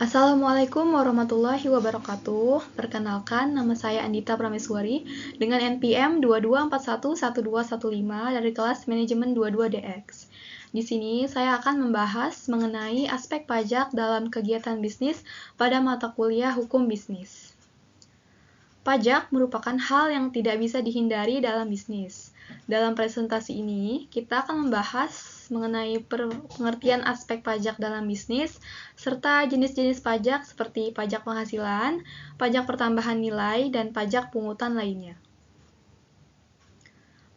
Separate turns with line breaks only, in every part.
Assalamualaikum warahmatullahi wabarakatuh. Perkenalkan, nama saya Andita Prameswari dengan NPM 22411215 dari kelas Manajemen 22DX. Di sini saya akan membahas mengenai aspek pajak dalam kegiatan bisnis pada mata kuliah Hukum Bisnis. Pajak merupakan hal yang tidak bisa dihindari dalam bisnis. Dalam presentasi ini, kita akan membahas mengenai pengertian aspek pajak dalam bisnis, serta jenis-jenis pajak seperti pajak penghasilan, pajak pertambahan nilai, dan pajak pungutan lainnya.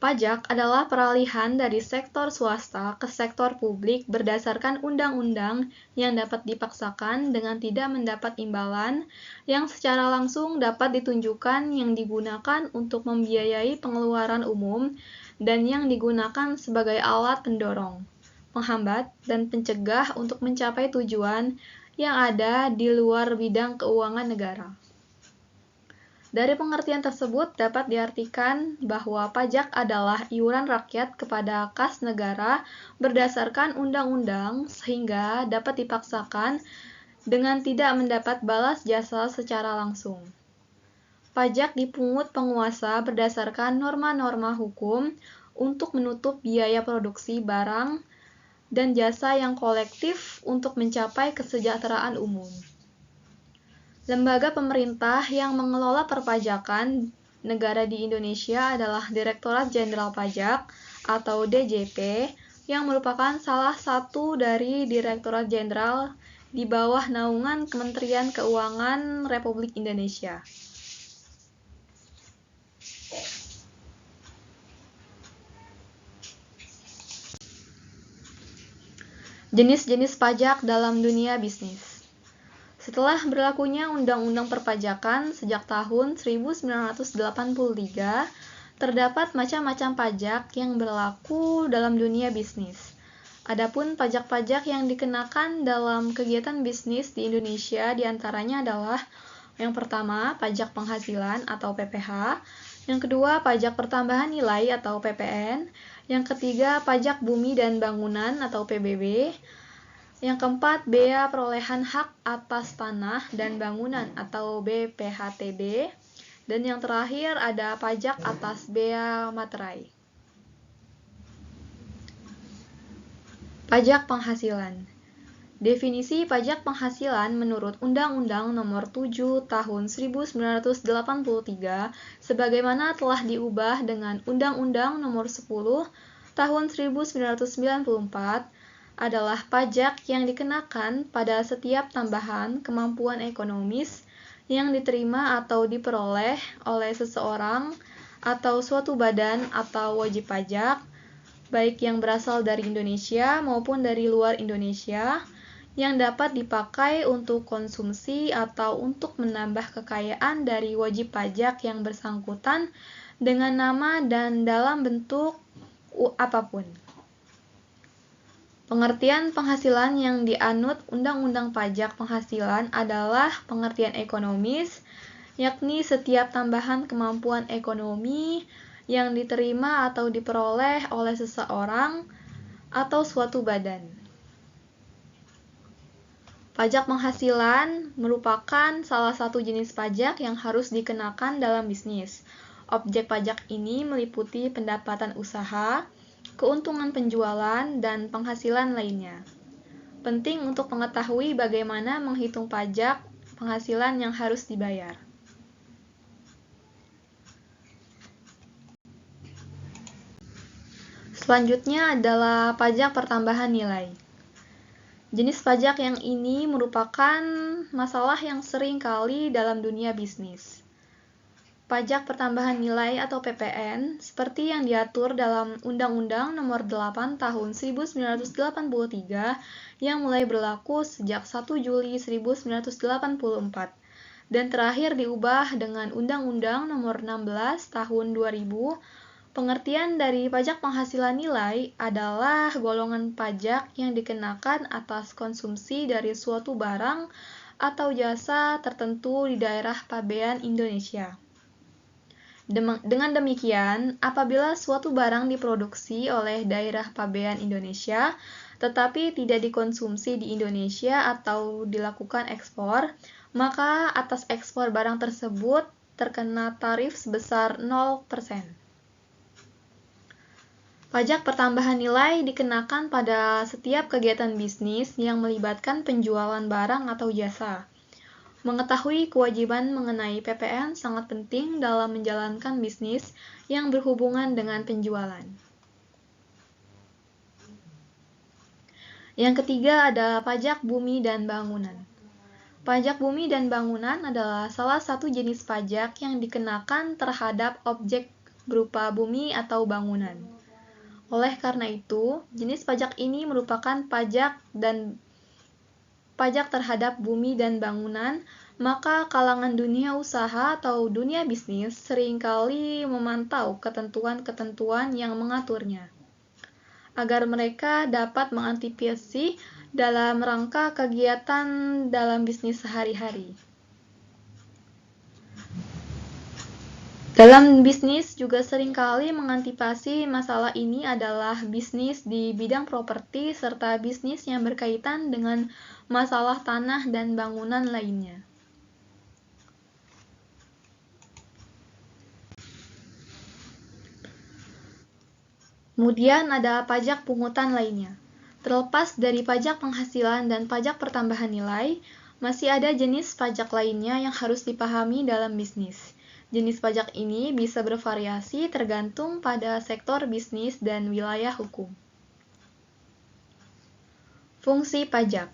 Pajak adalah peralihan dari sektor swasta ke sektor publik berdasarkan undang-undang yang dapat dipaksakan dengan tidak mendapat imbalan yang secara langsung dapat ditunjukkan yang digunakan untuk membiayai pengeluaran umum dan yang digunakan sebagai alat pendorong, penghambat, dan pencegah untuk mencapai tujuan yang ada di luar bidang keuangan negara. Dari pengertian tersebut dapat diartikan bahwa pajak adalah iuran rakyat kepada kas negara berdasarkan undang-undang sehingga dapat dipaksakan dengan tidak mendapat balas jasa secara langsung. Pajak dipungut penguasa berdasarkan norma-norma hukum untuk menutup biaya produksi barang dan jasa yang kolektif untuk mencapai kesejahteraan umum. Lembaga pemerintah yang mengelola perpajakan negara di Indonesia adalah Direktorat Jenderal Pajak atau DJP yang merupakan salah satu dari Direktorat Jenderal di bawah naungan Kementerian Keuangan Republik Indonesia. Jenis-jenis pajak dalam dunia bisnis. Setelah berlakunya Undang-Undang Perpajakan sejak tahun 1983, terdapat macam-macam pajak yang berlaku dalam dunia bisnis. Adapun pajak-pajak yang dikenakan dalam kegiatan bisnis di Indonesia diantaranya adalah yang pertama, pajak penghasilan atau PPH, yang kedua, pajak pertambahan nilai atau PPN, yang ketiga, pajak bumi dan bangunan atau PBB, yang keempat, bea perolehan hak atas tanah dan bangunan atau BPHTB, dan yang terakhir ada pajak atas bea materai. Pajak penghasilan. Definisi pajak penghasilan menurut Undang-Undang Nomor 7 Tahun 1983 sebagaimana telah diubah dengan Undang-Undang Nomor 10 Tahun 1994 adalah pajak yang dikenakan pada setiap tambahan kemampuan ekonomis yang diterima atau diperoleh oleh seseorang atau suatu badan atau wajib pajak, baik yang berasal dari Indonesia maupun dari luar Indonesia, yang dapat dipakai untuk konsumsi atau untuk menambah kekayaan dari wajib pajak yang bersangkutan dengan nama dan dalam bentuk apapun. Pengertian penghasilan yang dianut Undang-Undang Pajak Penghasilan adalah pengertian ekonomis, yakni setiap tambahan kemampuan ekonomi yang diterima atau diperoleh oleh seseorang atau suatu badan. Pajak penghasilan merupakan salah satu jenis pajak yang harus dikenakan dalam bisnis. Objek pajak ini meliputi pendapatan usaha, keuntungan penjualan, dan penghasilan lainnya. Penting untuk mengetahui bagaimana menghitung pajak penghasilan yang harus dibayar. Selanjutnya adalah pajak pertambahan nilai. Jenis pajak yang ini merupakan masalah yang sering kali dalam dunia bisnis. Pajak pertambahan nilai atau PPN seperti yang diatur dalam Undang-Undang Nomor 8 Tahun 1983 yang mulai berlaku sejak 1 Juli 1984 dan terakhir diubah dengan Undang-Undang Nomor 16 Tahun 2000. Pengertian dari pajak penghasilan nilai adalah golongan pajak yang dikenakan atas konsumsi dari suatu barang atau jasa tertentu di daerah pabean Indonesia. Dengan demikian, apabila suatu barang diproduksi oleh daerah pabean Indonesia tetapi tidak dikonsumsi di Indonesia atau dilakukan ekspor, maka atas ekspor barang tersebut terkena tarif sebesar 0%. Pajak pertambahan nilai dikenakan pada setiap kegiatan bisnis yang melibatkan penjualan barang atau jasa. Mengetahui kewajiban mengenai PPN sangat penting dalam menjalankan bisnis yang berhubungan dengan penjualan. Yang ketiga ada pajak bumi dan bangunan. Pajak bumi dan bangunan adalah salah satu jenis pajak yang dikenakan terhadap objek berupa bumi atau bangunan. Oleh karena itu, jenis pajak ini merupakan pajak terhadap bumi dan bangunan, maka kalangan dunia usaha atau dunia bisnis seringkali memantau ketentuan-ketentuan yang mengaturnya, agar mereka dapat mengantisipasi dalam rangka kegiatan dalam bisnis sehari-hari. Dalam bisnis juga seringkali mengantisipasi masalah ini adalah bisnis di bidang properti serta bisnis yang berkaitan dengan masalah tanah dan bangunan lainnya. Kemudian ada pajak pungutan lainnya. Terlepas dari pajak penghasilan dan pajak pertambahan nilai, masih ada jenis pajak lainnya yang harus dipahami dalam bisnis. Jenis pajak ini bisa bervariasi tergantung pada sektor bisnis dan wilayah hukum. Fungsi pajak.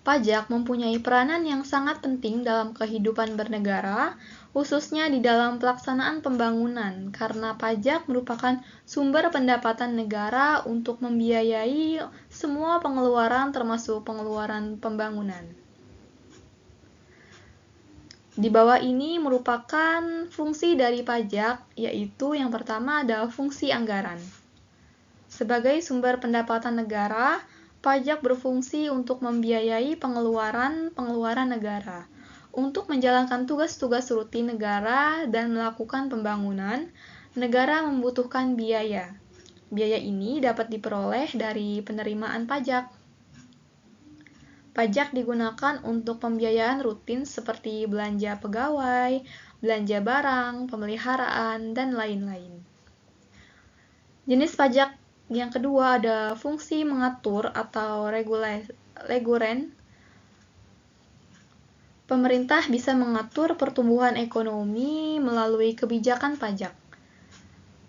Pajak mempunyai peranan yang sangat penting dalam kehidupan bernegara, khususnya di dalam pelaksanaan pembangunan, karena pajak merupakan sumber pendapatan negara untuk membiayai semua pengeluaran termasuk pengeluaran pembangunan. Di bawah ini merupakan fungsi dari pajak, yaitu yang pertama ada fungsi anggaran. Sebagai sumber pendapatan negara, pajak berfungsi untuk membiayai pengeluaran negara. Untuk menjalankan tugas-tugas rutin negara dan melakukan pembangunan, negara membutuhkan biaya. Biaya ini dapat diperoleh dari penerimaan pajak. Pajak digunakan untuk pembiayaan rutin seperti belanja pegawai, belanja barang, pemeliharaan, dan lain-lain. Jenis pajak yang kedua ada fungsi mengatur atau regulen. Pemerintah bisa mengatur pertumbuhan ekonomi melalui kebijakan pajak.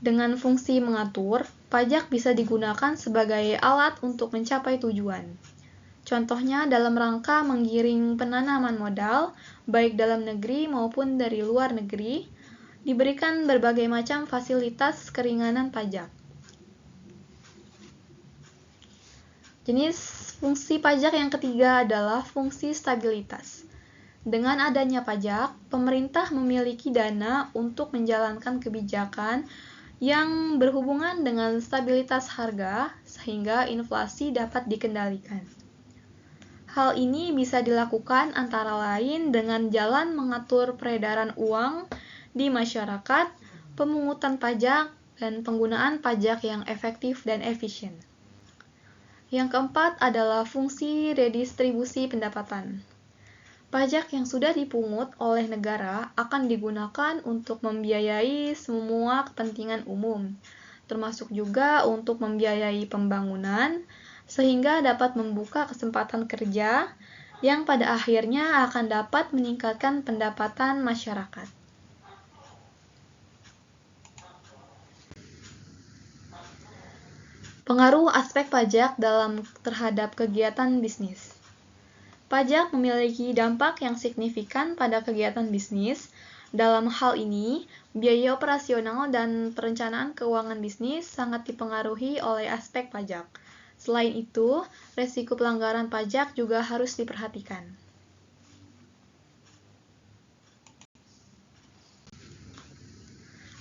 Dengan fungsi mengatur, pajak bisa digunakan sebagai alat untuk mencapai tujuan. Contohnya dalam rangka menggiring penanaman modal, baik dalam negeri maupun dari luar negeri, diberikan berbagai macam fasilitas keringanan pajak. Jenis fungsi pajak yang ketiga adalah fungsi stabilitas. Dengan adanya pajak, pemerintah memiliki dana untuk menjalankan kebijakan yang berhubungan dengan stabilitas harga, sehingga inflasi dapat dikendalikan. Hal ini bisa dilakukan antara lain dengan jalan mengatur peredaran uang di masyarakat, pemungutan pajak, dan penggunaan pajak yang efektif dan efisien. Yang keempat adalah fungsi redistribusi pendapatan. Pajak yang sudah dipungut oleh negara akan digunakan untuk membiayai semua kepentingan umum, termasuk juga untuk membiayai pembangunan, sehingga dapat membuka kesempatan kerja yang pada akhirnya akan dapat meningkatkan pendapatan masyarakat. Pengaruh aspek pajak terhadap kegiatan bisnis. Pajak memiliki dampak yang signifikan pada kegiatan bisnis. Dalam hal ini, biaya operasional dan perencanaan keuangan bisnis sangat dipengaruhi oleh aspek pajak. Selain itu, risiko pelanggaran pajak juga harus diperhatikan.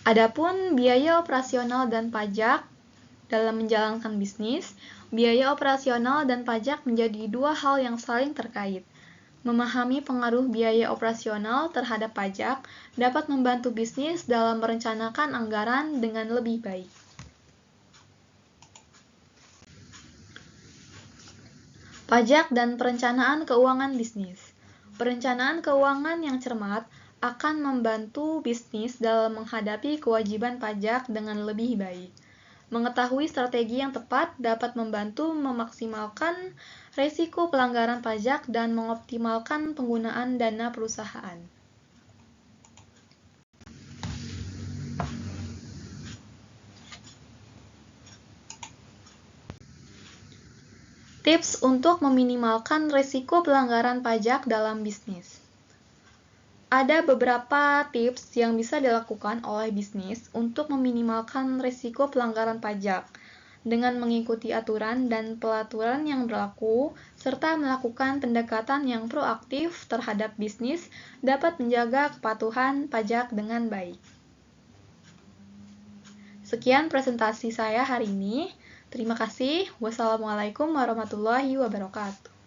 Adapun biaya operasional dan pajak dalam menjalankan bisnis, biaya operasional dan pajak menjadi dua hal yang saling terkait. Memahami pengaruh biaya operasional terhadap pajak dapat membantu bisnis dalam merencanakan anggaran dengan lebih baik. Pajak dan perencanaan keuangan bisnis. Perencanaan keuangan yang cermat akan membantu bisnis dalam menghadapi kewajiban pajak dengan lebih baik. Mengetahui strategi yang tepat dapat membantu memaksimalkan risiko pelanggaran pajak dan mengoptimalkan penggunaan dana perusahaan. Tips untuk meminimalkan risiko pelanggaran pajak dalam bisnis. Ada beberapa tips yang bisa dilakukan oleh bisnis untuk meminimalkan risiko pelanggaran pajak dengan mengikuti aturan dan pelaturan yang berlaku serta melakukan pendekatan yang proaktif terhadap bisnis dapat menjaga kepatuhan pajak dengan baik. Sekian presentasi saya hari ini. Terima kasih. Wassalamualaikum warahmatullahi wabarakatuh.